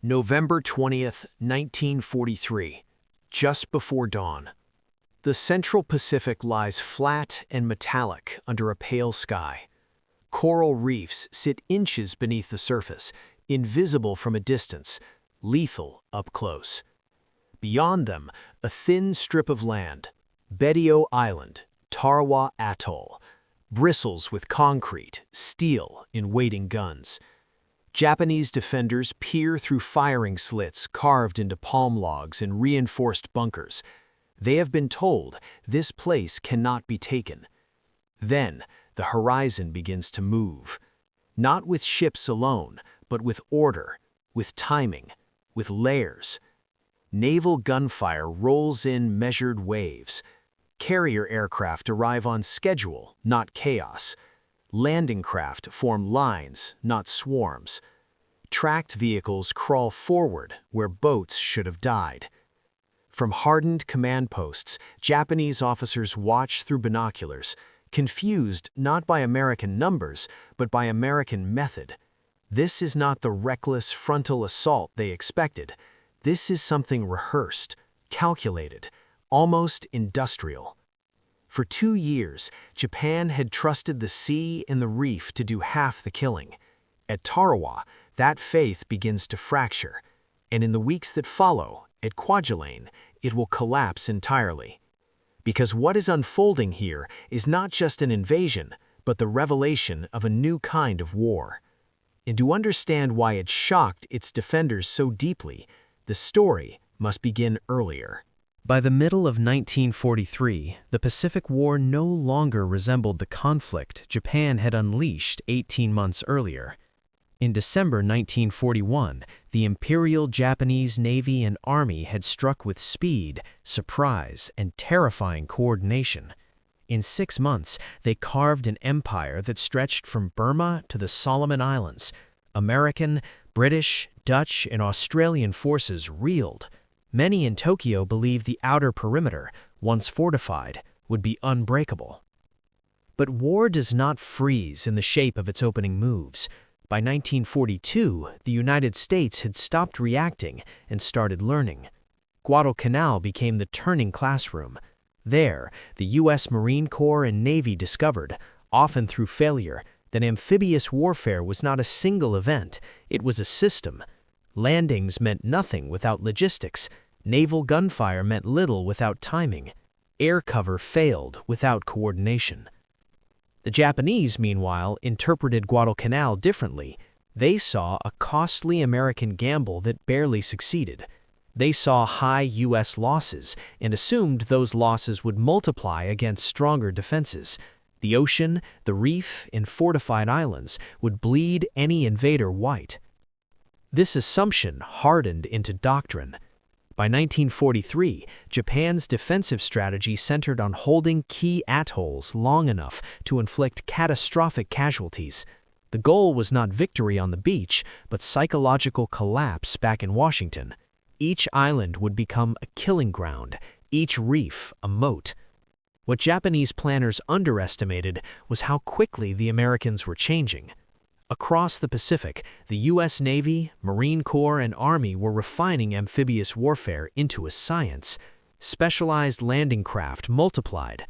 November 20th, 1943, just before dawn. The Central Pacific lies flat and metallic under a pale sky. Coral reefs sit inches beneath the surface, invisible from a distance, lethal up close. Beyond them, a thin strip of land, Bedio Island, Tarawa Atoll, bristles with concrete, steel in waiting guns. Japanese defenders peer through firing slits carved into palm logs and reinforced bunkers. They have been told this place cannot be taken. Then, the horizon begins to move. Not with ships alone, but with order, with timing, with layers. Naval gunfire rolls in measured waves. Carrier aircraft arrive on schedule, not chaos. Landing craft form lines, not swarms. Tracked vehicles crawl forward where boats should have died. From hardened command posts, Japanese officers watch through binoculars, confused not by American numbers, but by American method. This is not the reckless frontal assault they expected. This is something rehearsed, calculated, almost industrial. For 2 years, Japan had trusted the sea and the reef to do half the killing. At Tarawa, that faith begins to fracture, and in the weeks that follow, at Kwajalein, it will collapse entirely. Because what is unfolding here is not just an invasion, but the revelation of a new kind of war. And to understand why it shocked its defenders so deeply, the story must begin earlier. By the middle of 1943, the Pacific War no longer resembled the conflict Japan had unleashed 18 months earlier. In December 1941, the Imperial Japanese Navy and Army had struck with speed, surprise, and terrifying coordination. In 6 months, they carved an empire that stretched from Burma to the Solomon Islands. American, British, Dutch, and Australian forces reeled. Many in Tokyo believed the outer perimeter, once fortified, would be unbreakable. But war does not freeze in the shape of its opening moves. By 1942, the United States had stopped reacting and started learning. Guadalcanal became the turning classroom. There, the U.S. Marine Corps and Navy discovered, often through failure, that amphibious warfare was not a single event, it was a system. Landings meant nothing without logistics. Naval gunfire meant little without timing. Air cover failed without coordination. The Japanese, meanwhile, interpreted Guadalcanal differently. They saw a costly American gamble that barely succeeded. They saw high U.S. losses and assumed those losses would multiply against stronger defenses. The ocean, the reef, and fortified islands would bleed any invader white. This assumption hardened into doctrine. By 1943, Japan's defensive strategy centered on holding key atolls long enough to inflict catastrophic casualties. The goal was not victory on the beach, but psychological collapse back in Washington. Each island would become a killing ground, each reef a moat. What Japanese planners underestimated was how quickly the Americans were changing. Across the Pacific, the U.S. Navy, Marine Corps, and Army were refining amphibious warfare into a science. Specialized landing craft multiplied.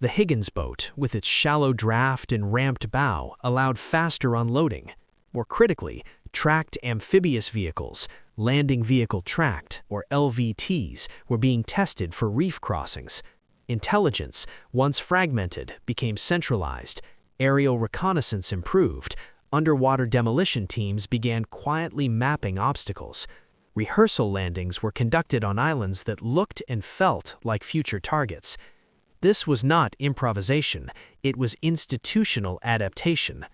The Higgins boat, with its shallow draft and ramped bow, allowed faster unloading. More critically, tracked amphibious vehicles, landing vehicle tracked, or LVTs, were being tested for reef crossings. Intelligence, once fragmented, became centralized. Aerial reconnaissance improved. Underwater demolition teams began quietly mapping obstacles. Rehearsal landings were conducted on islands that looked and felt like future targets. This was not improvisation, it was institutional adaptation.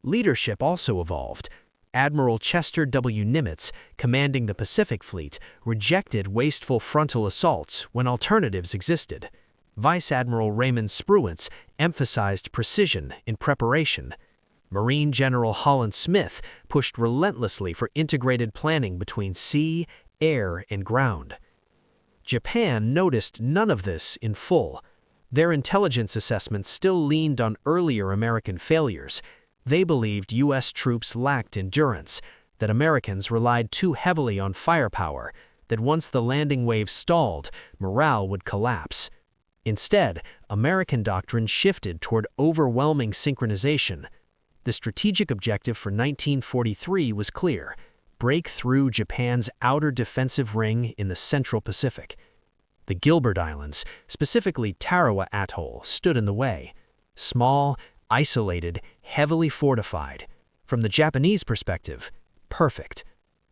Leadership also evolved. Admiral Chester W. Nimitz, commanding the Pacific Fleet, rejected wasteful frontal assaults when alternatives existed. Vice Admiral Raymond Spruance emphasized precision in preparation. Marine General Holland Smith pushed relentlessly for integrated planning between sea, air, and ground. Japan noticed none of this in full. Their intelligence assessments still leaned on earlier American failures. They believed U.S. troops lacked endurance. that Americans relied too heavily on firepower, that once the landing wave stalled, morale would collapse. Instead, American doctrine shifted toward overwhelming synchronization. The strategic objective for 1943 was clear: break through Japan's outer defensive ring in the Central Pacific. The Gilbert Islands, specifically Tarawa Atoll, stood in the way. Small, isolated, heavily fortified. From the Japanese perspective, perfect.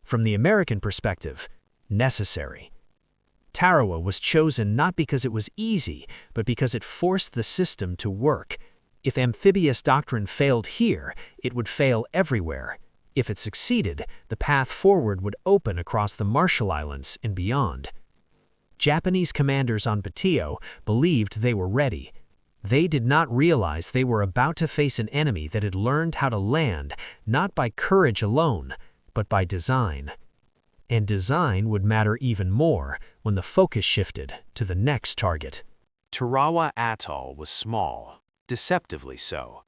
From the American perspective, necessary. Tarawa was chosen not because it was easy, but because it forced the system to work. If amphibious doctrine failed here, it would fail everywhere. If it succeeded, the path forward would open across the Marshall Islands and beyond. Japanese commanders on Batio believed they were ready. They did not realize they were about to face an enemy that had learned how to land not by courage alone, but by design. And design would matter even more when the focus shifted to the next target. Tarawa Atoll was small, deceptively so.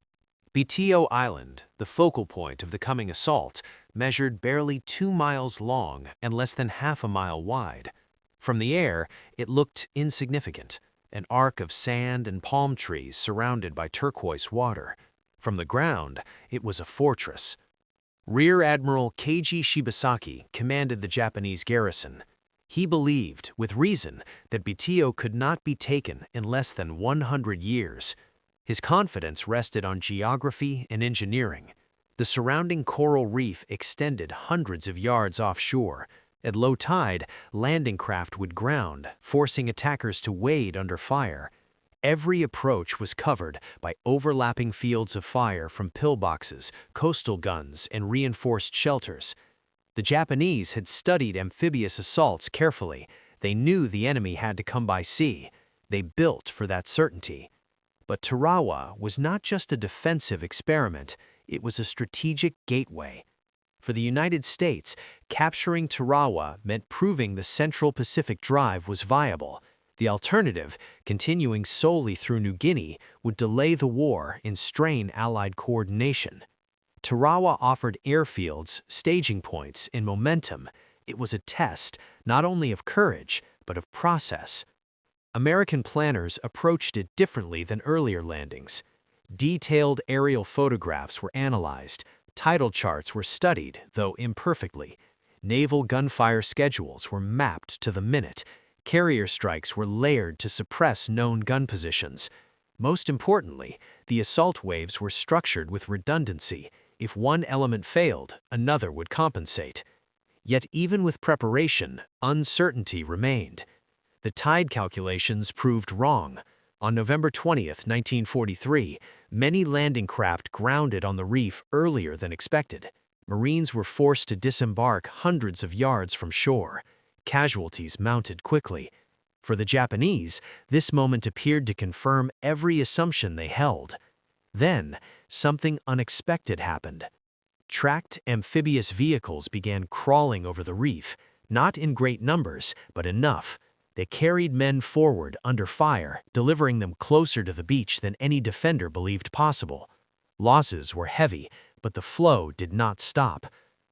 Batio Island, the focal point of the coming assault, measured barely 2 miles long and less than half a mile wide. From the air, it looked insignificant, an arc of sand and palm trees surrounded by turquoise water. From the ground, it was a fortress. Rear Admiral Keiji Shibasaki commanded the Japanese garrison. He believed, with reason, that Batio could not be taken in less than 100 years. His confidence rested on geography and engineering. The surrounding coral reef extended hundreds of yards offshore. At low tide, landing craft would ground, forcing attackers to wade under fire. Every approach was covered by overlapping fields of fire from pillboxes, coastal guns, and reinforced shelters. The Japanese had studied amphibious assaults carefully. They knew the enemy had to come by sea. They built for that certainty. But Tarawa was not just a defensive experiment, it was a strategic gateway. For the United States, capturing Tarawa meant proving the Central Pacific Drive was viable. The alternative, continuing solely through New Guinea, would delay the war and strain Allied coordination. Tarawa offered airfields, staging points, and momentum. It was a test not only of courage, but of process. American planners approached it differently than earlier landings. Detailed aerial photographs were analyzed. Tidal charts were studied, though imperfectly. Naval gunfire schedules were mapped to the minute. Carrier strikes were layered to suppress known gun positions. Most importantly, the assault waves were structured with redundancy. If one element failed, another would compensate. Yet even with preparation, uncertainty remained. The tide calculations proved wrong. On November 20, 1943, many landing craft grounded on the reef earlier than expected. Marines were forced to disembark hundreds of yards from shore. Casualties mounted quickly. For the Japanese, this moment appeared to confirm every assumption they held. Then, something unexpected happened. Tracked amphibious vehicles began crawling over the reef, not in great numbers, but enough. They carried men forward under fire, delivering them closer to the beach than any defender believed possible. Losses were heavy, but the flow did not stop.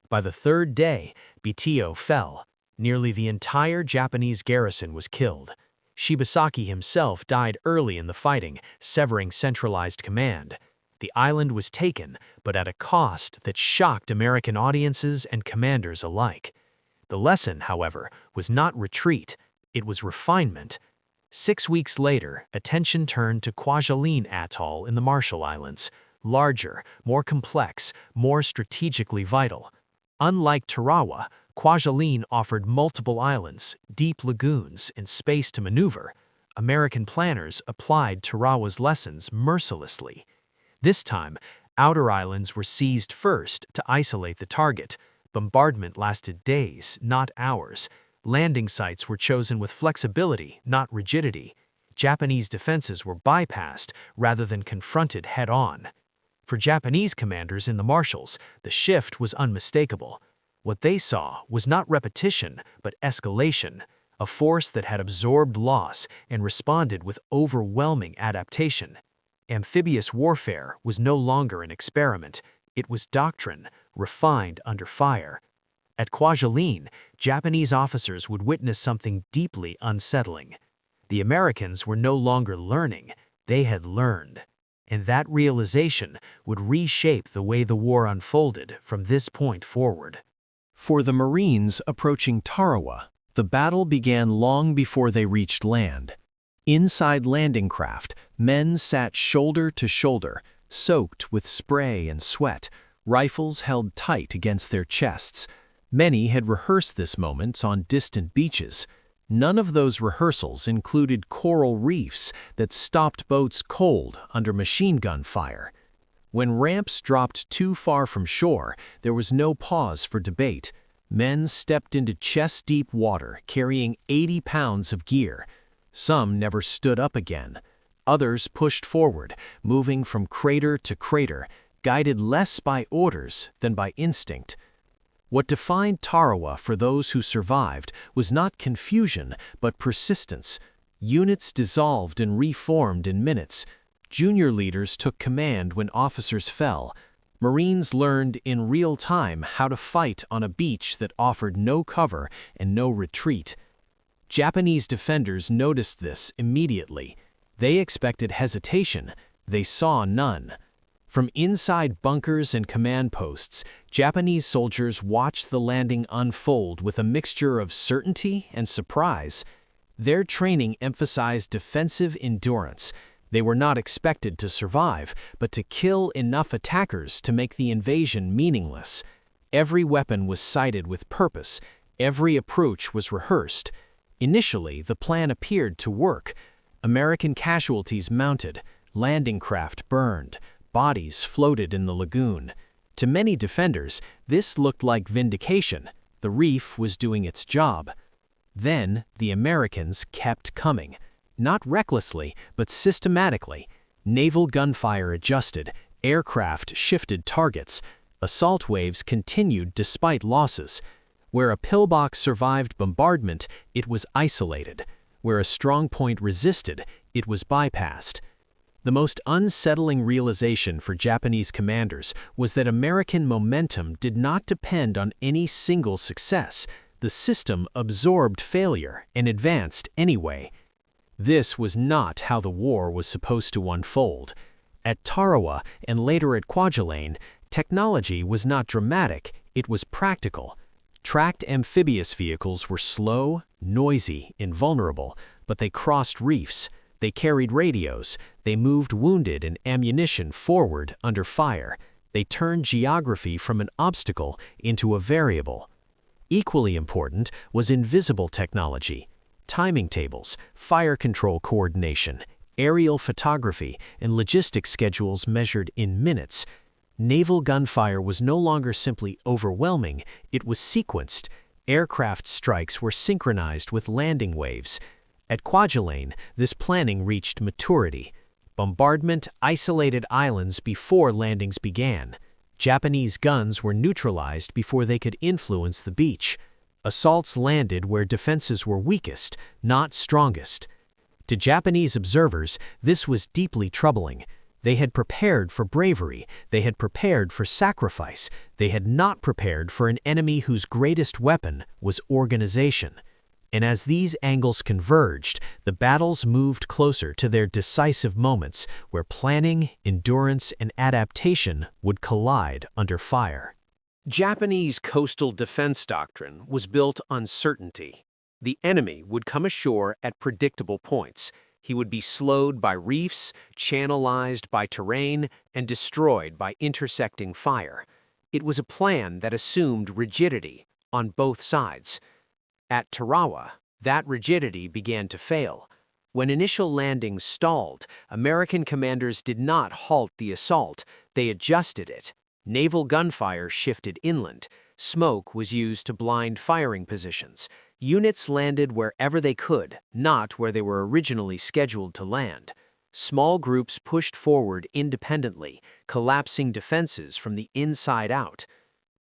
By the third day, Batio fell. Nearly the entire Japanese garrison was killed. Shibasaki himself died early in the fighting, severing centralized command. The island was taken, but at a cost that shocked American audiences and commanders alike. The lesson, however, was not retreat. It was refinement. 6 weeks later, attention turned to Kwajalein Atoll in the Marshall Islands. Larger, more complex, more strategically vital. Unlike Tarawa, Kwajalein offered multiple islands, deep lagoons, and space to maneuver. American planners applied Tarawa's lessons mercilessly. This time, outer islands were seized first to isolate the target. Bombardment lasted days, not hours. Landing sites were chosen with flexibility, not rigidity. Japanese defenses were bypassed rather than confronted head-on. For Japanese commanders in the Marshalls, the shift was unmistakable. What they saw was not repetition, but escalation, a force that had absorbed loss and responded with overwhelming adaptation. Amphibious warfare was no longer an experiment. It was doctrine, refined under fire. At Kwajalein, Japanese officers would witness something deeply unsettling. The Americans were no longer learning, they had learned. And that realization would reshape the way the war unfolded from this point forward. For the Marines approaching Tarawa, the battle began long before they reached land. Inside landing craft, men sat shoulder to shoulder, soaked with spray and sweat, rifles held tight against their chests. Many had rehearsed this moment on distant beaches. None of those rehearsals included coral reefs that stopped boats cold under machine gun fire. When ramps dropped too far from shore, there was no pause for debate. Men stepped into chest-deep water carrying 80 pounds of gear. Some never stood up again. Others pushed forward, moving from crater to crater, guided less by orders than by instinct. What defined Tarawa for those who survived was not confusion, but persistence. Units dissolved and reformed in minutes. Junior leaders took command when officers fell. Marines learned in real time how to fight on a beach that offered no cover and no retreat. Japanese defenders noticed this immediately. They expected hesitation. They saw none. From inside bunkers and command posts, Japanese soldiers watched the landing unfold with a mixture of certainty and surprise. Their training emphasized defensive endurance. They were not expected to survive, but to kill enough attackers to make the invasion meaningless. Every weapon was sighted with purpose. Every approach was rehearsed. Initially, the plan appeared to work. American casualties mounted. Landing craft burned. Bodies floated in the lagoon. To many defenders, this looked like vindication. The reef was doing its job. Then, the Americans kept coming. Not recklessly, but systematically. Naval gunfire adjusted. Aircraft shifted targets. Assault waves continued despite losses. Where a pillbox survived bombardment, it was isolated. Where a strong point resisted, it was bypassed. The most unsettling realization for Japanese commanders was that American momentum did not depend on any single success. The system absorbed failure and advanced anyway. This was not how the war was supposed to unfold. At Tarawa and later at Kwajalein, technology was not dramatic, it was practical. Tracked amphibious vehicles were slow, noisy, and vulnerable, but they crossed reefs. They carried radios. They moved wounded and ammunition forward under fire. They turned geography from an obstacle into a variable. Equally important was invisible technology. Timing tables, fire control coordination, aerial photography, and logistics schedules measured in minutes. Naval gunfire was no longer simply overwhelming, it was sequenced. Aircraft strikes were synchronized with landing waves. At Kwajalein, this planning reached maturity. Bombardment isolated islands before landings began. Japanese guns were neutralized before they could influence the beach. Assaults landed where defenses were weakest, not strongest. To Japanese observers, this was deeply troubling. They had prepared for bravery, they had prepared for sacrifice, they had not prepared for an enemy whose greatest weapon was organization. And as these angles converged, the battles moved closer to their decisive moments where planning, endurance, and adaptation would collide under fire. Japanese coastal defense doctrine was built on certainty. The enemy would come ashore at predictable points. He would be slowed by reefs, channelized by terrain, and destroyed by intersecting fire. It was a plan that assumed rigidity on both sides. At Tarawa, that rigidity began to fail. When initial landings stalled, American commanders did not halt the assault, they adjusted it. Naval gunfire shifted inland. Smoke was used to blind firing positions. Units landed wherever they could, not where they were originally scheduled to land. Small groups pushed forward independently, collapsing defenses from the inside out.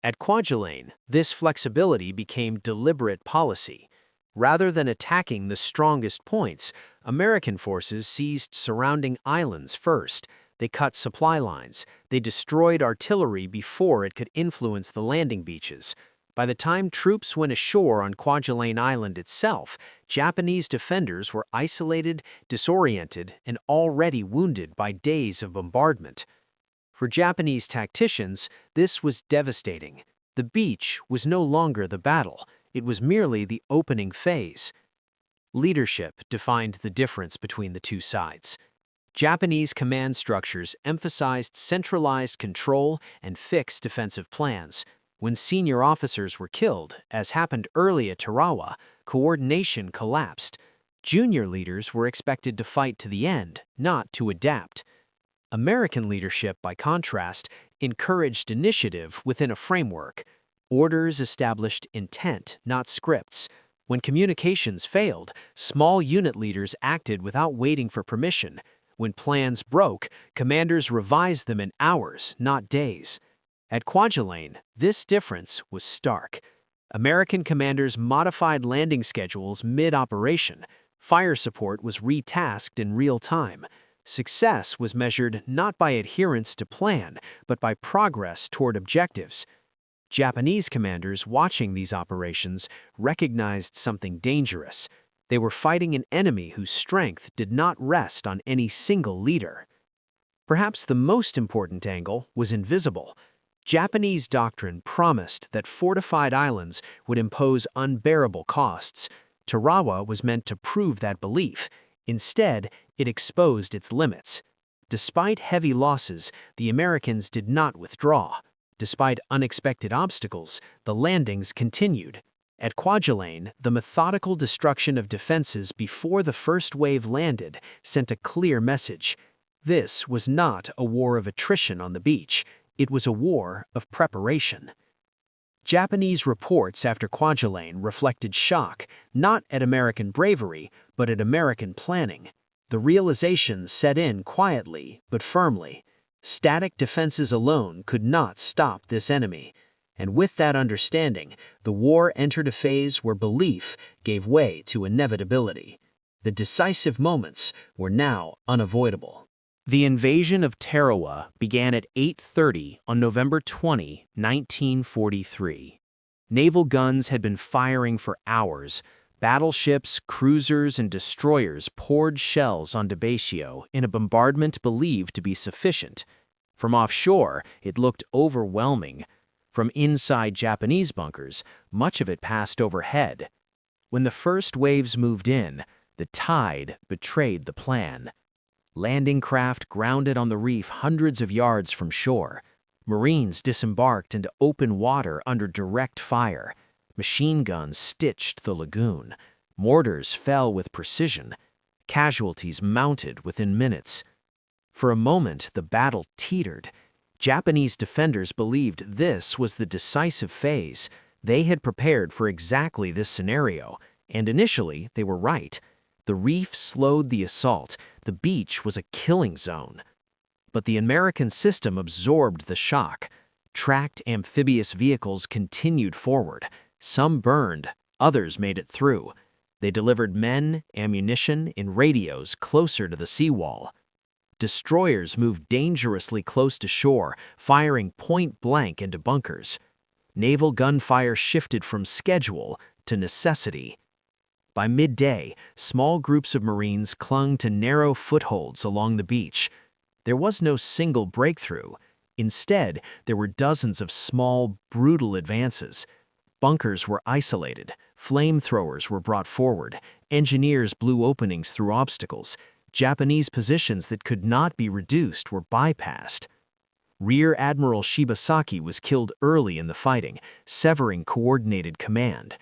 At Kwajalein, this flexibility became deliberate policy. Rather than attacking the strongest points, American forces seized surrounding islands first. They cut supply lines. They destroyed artillery before it could influence the landing beaches. By the time troops went ashore on Kwajalein Island itself, Japanese defenders were isolated, disoriented, and already wounded by days of bombardment. For Japanese tacticians, this was devastating. The beach was no longer the battle. It was merely the opening phase. Leadership defined the difference between the two sides. Japanese command structures emphasized centralized control and fixed defensive plans. When senior officers were killed, as happened early at Tarawa, coordination collapsed. Junior leaders were expected to fight to the end, not to adapt. American leadership, by contrast, encouraged initiative within a framework. Orders established intent, not scripts. When communications failed, small unit leaders acted without waiting for permission. When plans broke, commanders revised them in hours, not days. At Kwajalein, this difference was stark. American commanders modified landing schedules mid-operation. Fire support was retasked in real time. Success was measured not by adherence to plan, but by progress toward objectives. Japanese commanders watching these operations recognized something dangerous. They were fighting an enemy whose strength did not rest on any single leader. Perhaps the most important angle was invisible. Japanese doctrine promised that fortified islands would impose unbearable costs. Tarawa was meant to prove that belief. Instead, it exposed its limits. Despite heavy losses, the Americans did not withdraw. Despite unexpected obstacles, the landings continued. At Kwajalein, the methodical destruction of defenses before the first wave landed sent a clear message. This was not a war of attrition on the beach. It was a war of preparation. Japanese reports after Kwajalein reflected shock, not at American bravery, but at American planning. The realization set in quietly but firmly. Static defenses alone could not stop this enemy. And with that understanding, the war entered a phase where belief gave way to inevitability. The decisive moments were now unavoidable. The invasion of Tarawa began at 8:30 on November 20, 1943. Naval guns had been firing for hours. Battleships, cruisers, and destroyers poured shells on Amphibious in a bombardment believed to be sufficient. From offshore, it looked overwhelming. From inside Japanese bunkers, much of it passed overhead. When the first waves moved in, the tide betrayed the plan. Landing craft grounded on the reef hundreds of yards from shore. Marines disembarked into open water under direct fire. Machine guns stitched the lagoon. Mortars fell with precision. Casualties mounted within minutes. For a moment, the battle teetered. Japanese defenders believed this was the decisive phase. They had prepared for exactly this scenario, and initially they were right. The reef slowed the assault. The beach was a killing zone. But the American system absorbed the shock. Tracked amphibious vehicles continued forward. Some burned, others made it through. They delivered men, ammunition, and radios closer to the seawall. Destroyers moved dangerously close to shore, firing point-blank into bunkers. Naval gunfire shifted from schedule to necessity. By midday, small groups of Marines clung to narrow footholds along the beach. There was no single breakthrough. Instead, there were dozens of small, brutal advances. Bunkers were isolated, flamethrowers were brought forward, engineers blew openings through obstacles. Japanese positions that could not be reduced were bypassed. Rear Admiral Shibasaki was killed early in the fighting, severing coordinated command.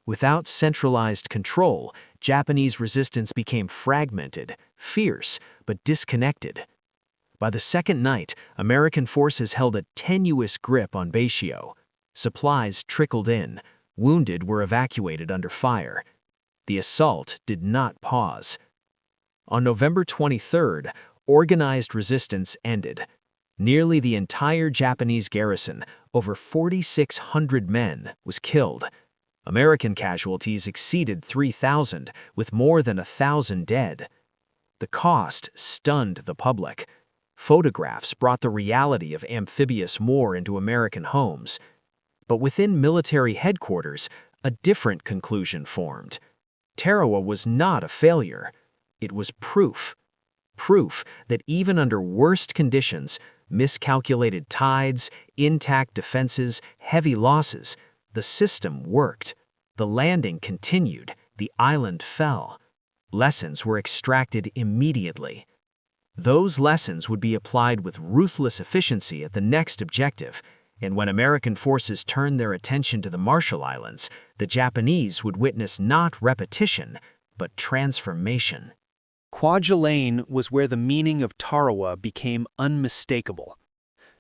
Without centralized control, Japanese resistance became fragmented, fierce, but disconnected. By the second night, American forces held a tenuous grip on Amphibious. Supplies trickled in. Wounded were evacuated under fire. The assault did not pause. On November 23rd, organized resistance ended. Nearly the entire Japanese garrison, over 4,600 men, was killed. American casualties exceeded 3,000, with more than 1,000 dead. The cost stunned the public. Photographs brought the reality of amphibious war into American homes. But within military headquarters, a different conclusion formed. Tarawa was not a failure. It was proof. Proof that even under worst conditions, miscalculated tides, intact defenses, heavy losses, the system worked. The landing continued. The island fell. Lessons were extracted immediately. Those lessons would be applied with ruthless efficiency at the next objective, and when American forces turned their attention to the Marshall Islands, the Japanese would witness not repetition, but transformation. Kwajalein was where the meaning of Tarawa became unmistakable.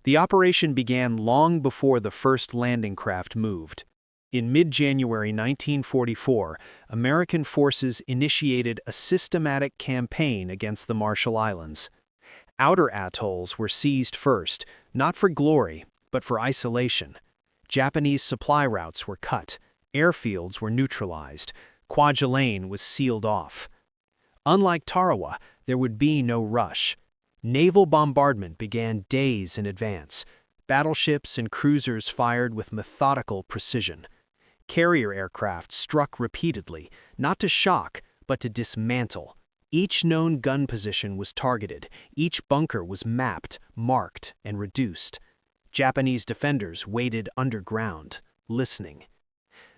The operation began long before the first landing craft moved. In mid-January 1944, American forces initiated a systematic campaign against the Marshall Islands. Outer atolls were seized first, not for glory, but for isolation. Japanese supply routes were cut, airfields were neutralized, Kwajalein was sealed off. Unlike Tarawa, there would be no rush. Naval bombardment began days in advance. Battleships and cruisers fired with methodical precision. Carrier aircraft struck repeatedly, not to shock, but to dismantle. Each known gun position was targeted, each bunker was mapped, marked, and reduced. Japanese defenders waited underground, listening.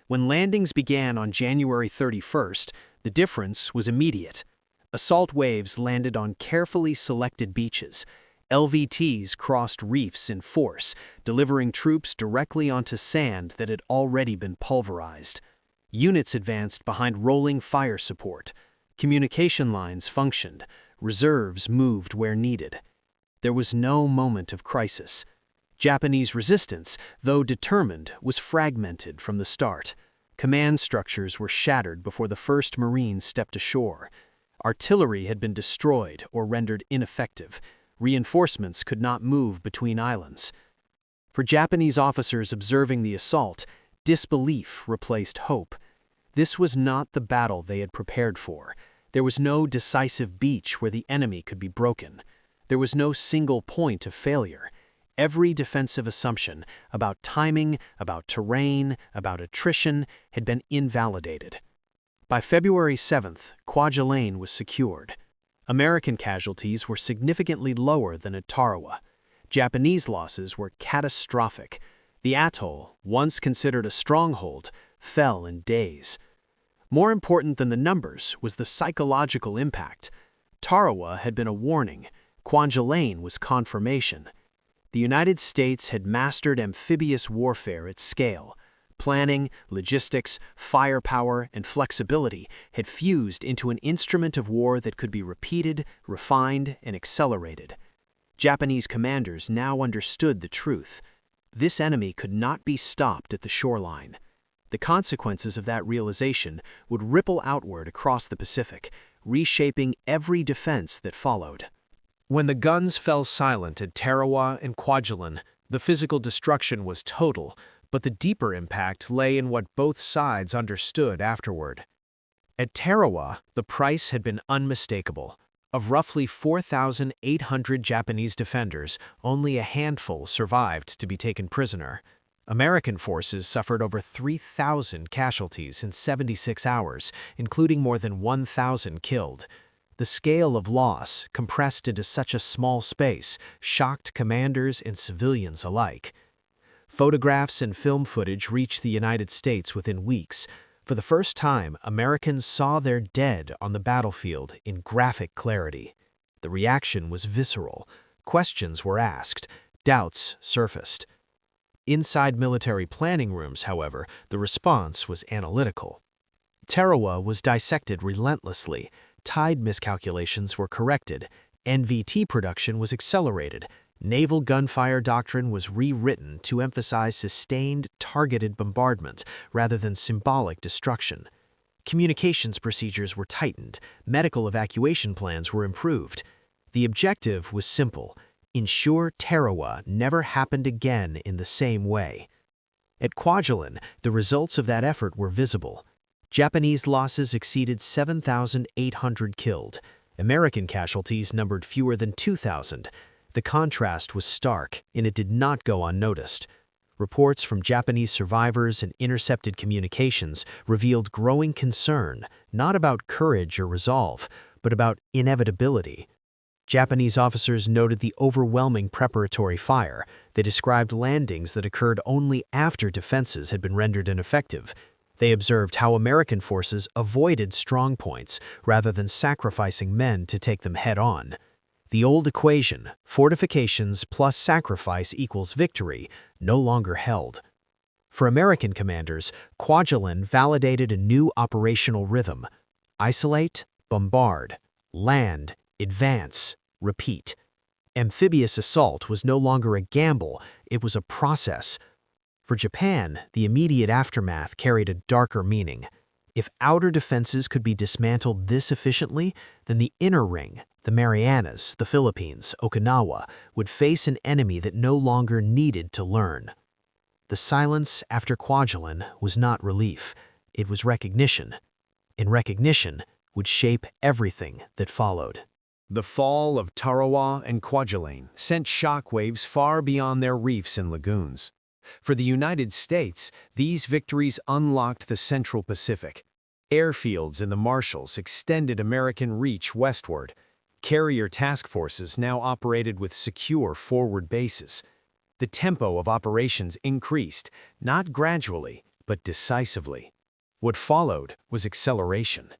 When landings began on January 31st, the difference was immediate. Assault waves landed on carefully selected beaches. LVTs crossed reefs in force, delivering troops directly onto sand that had already been pulverized. Units advanced behind rolling fire support. Communication lines functioned. Reserves moved where needed. There was no moment of crisis. Japanese resistance, though determined, was fragmented from the start. Command structures were shattered before the first Marines stepped ashore. Artillery had been destroyed or rendered ineffective. Reinforcements could not move between islands. For Japanese officers observing the assault, disbelief replaced hope. This was not the battle they had prepared for. There was no decisive beach where the enemy could be broken. There was no single point of failure. Every defensive assumption about timing, about terrain, about attrition had been invalidated. By February 7th, Kwajalein was secured. American casualties were significantly lower than at Tarawa. Japanese losses were catastrophic. The atoll, once considered a stronghold, fell in days. More important than the numbers was the psychological impact. Tarawa had been a warning. Kwajalein was confirmation. The United States had mastered amphibious warfare at scale. Planning, logistics, firepower, and flexibility had fused into an instrument of war that could be repeated, refined, and accelerated. Japanese commanders now understood the truth. This enemy could not be stopped at the shoreline. The consequences of that realization would ripple outward across the Pacific, reshaping every defense that followed. When the guns fell silent at Tarawa and Kwajalein, the physical destruction was total, but the deeper impact lay in what both sides understood afterward. At Tarawa, the price had been unmistakable. Of roughly 4,800 Japanese defenders, only a handful survived to be taken prisoner. American forces suffered over 3,000 casualties in 76 hours, including more than 1,000 killed. The scale of loss, compressed into such a small space, shocked commanders and civilians alike. Photographs and film footage reached the United States within weeks. For the first time, Americans saw their dead on the battlefield in graphic clarity. The reaction was visceral. Questions were asked. Doubts surfaced. Inside military planning rooms, however, the response was analytical. Tarawa was dissected relentlessly. Tide miscalculations were corrected. NVT production was accelerated. Naval gunfire doctrine was rewritten to emphasize sustained, targeted bombardment rather than symbolic destruction. Communications procedures were tightened. Medical evacuation plans were improved. The objective was simple: ensure Tarawa never happened again in the same way. At Kwajalein, the results of that effort were visible. Japanese losses exceeded 7,800 killed. American casualties numbered fewer than 2,000. The contrast was stark, and it did not go unnoticed. Reports from Japanese survivors and intercepted communications revealed growing concern, not about courage or resolve, but about inevitability. Japanese officers noted the overwhelming preparatory fire. They described landings that occurred only after defenses had been rendered ineffective. They observed how American forces avoided strong points rather than sacrificing men to take them head-on. The old equation, fortifications plus sacrifice equals victory, no longer held. For American commanders, Kwajalein validated a new operational rhythm: isolate, bombard, land, advance, repeat. Amphibious assault was no longer a gamble, it was a process. For Japan, the immediate aftermath carried a darker meaning. If outer defenses could be dismantled this efficiently, then the inner ring, the Marianas, the Philippines, Okinawa, would face an enemy that no longer needed to learn. The silence after Kwajalein was not relief, it was recognition. And recognition would shape everything that followed. The fall of Tarawa and Kwajalein sent shockwaves far beyond their reefs and lagoons. For the United States, these victories unlocked the Central Pacific. Airfields in the Marshalls extended American reach westward. Carrier task forces now operated with secure forward bases. The tempo of operations increased, not gradually, but decisively. What followed was acceleration.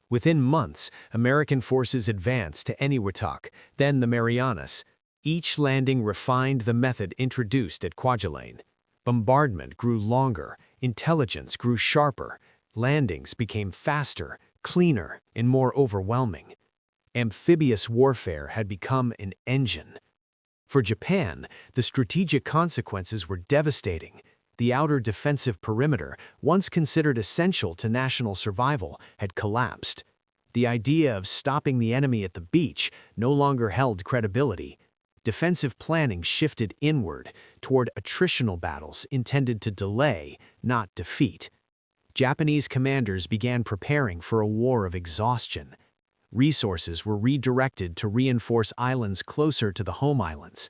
Within months, American forces advanced to Eniwetok, then the Marianas. Each landing refined the method introduced at Kwajalein. Bombardment grew longer, intelligence grew sharper, landings became faster, cleaner, and more overwhelming. Amphibious warfare had become an engine. For Japan, the strategic consequences were devastating. The outer defensive perimeter, once considered essential to national survival, had collapsed. The idea of stopping the enemy at the beach no longer held credibility. Defensive planning shifted inward, toward attritional battles intended to delay, not defeat. Japanese commanders began preparing for a war of exhaustion. Resources were redirected to reinforce islands closer to the home islands.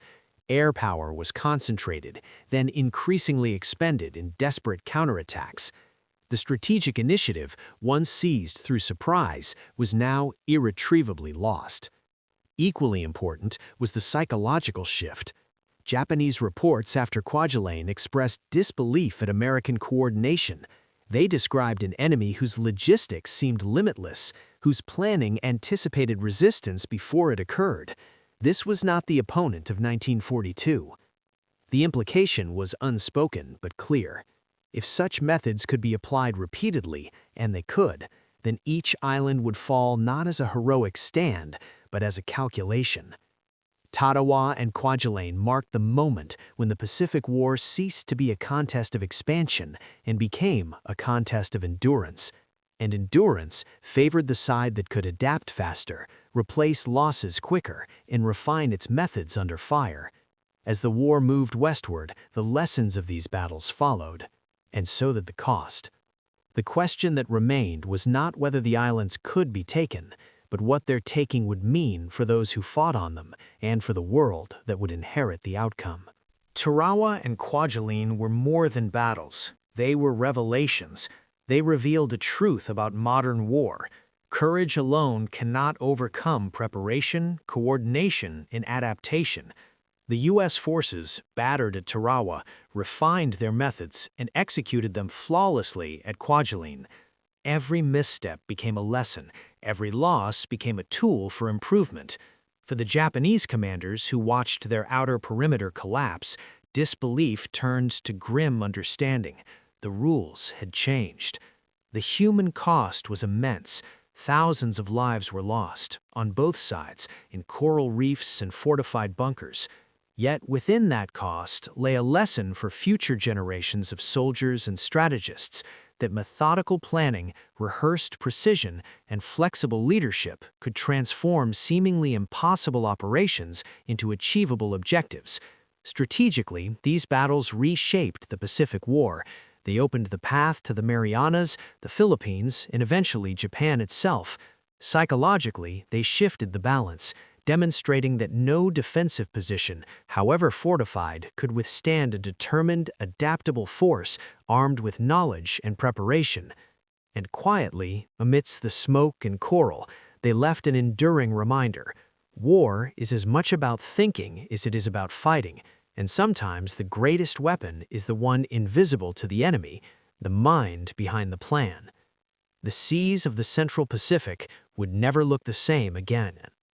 Air power was concentrated, then increasingly expended in desperate counterattacks. The strategic initiative, once seized through surprise, was now irretrievably lost. Equally important was the psychological shift. Japanese reports after Kwajalein expressed disbelief at American coordination. They described an enemy whose logistics seemed limitless, whose planning anticipated resistance before it occurred. This was not the opponent of 1942. The implication was unspoken but clear. If such methods could be applied repeatedly, and they could, then each island would fall not as a heroic stand, but as a calculation. Tarawa and Kwajalein marked the moment when the Pacific War ceased to be a contest of expansion and became a contest of endurance. And endurance favored the side that could adapt faster, replace losses quicker, and refine its methods under fire. As the war moved westward, the lessons of these battles followed, and so did the cost. The question that remained was not whether the islands could be taken, but what their taking would mean for those who fought on them and for the world that would inherit the outcome. Tarawa and Kwajalein were more than battles. They were revelations. They revealed a truth about modern war. Courage alone cannot overcome preparation, coordination, and adaptation. The U.S. forces, battered at Tarawa, refined their methods and executed them flawlessly at Kwajalein. Every misstep became a lesson. Every loss became a tool for improvement. For the Japanese commanders who watched their outer perimeter collapse, disbelief turned to grim understanding. The rules had changed. The human cost was immense. Thousands of lives were lost, on both sides, in coral reefs and fortified bunkers. Yet within that cost lay a lesson for future generations of soldiers and strategists that methodical planning, rehearsed precision, and flexible leadership could transform seemingly impossible operations into achievable objectives. Strategically, these battles reshaped the Pacific War. They opened the path to the Marianas, the Philippines, and eventually Japan itself. Psychologically, they shifted the balance. demonstrating that no defensive position, however fortified, could withstand a determined, adaptable force armed with knowledge and preparation. And quietly, amidst the smoke and coral, they left an enduring reminder. War is as much about thinking as it is about fighting, and sometimes the greatest weapon is the one invisible to the enemy, the mind behind the plan. The seas of the Central Pacific would never look the same again.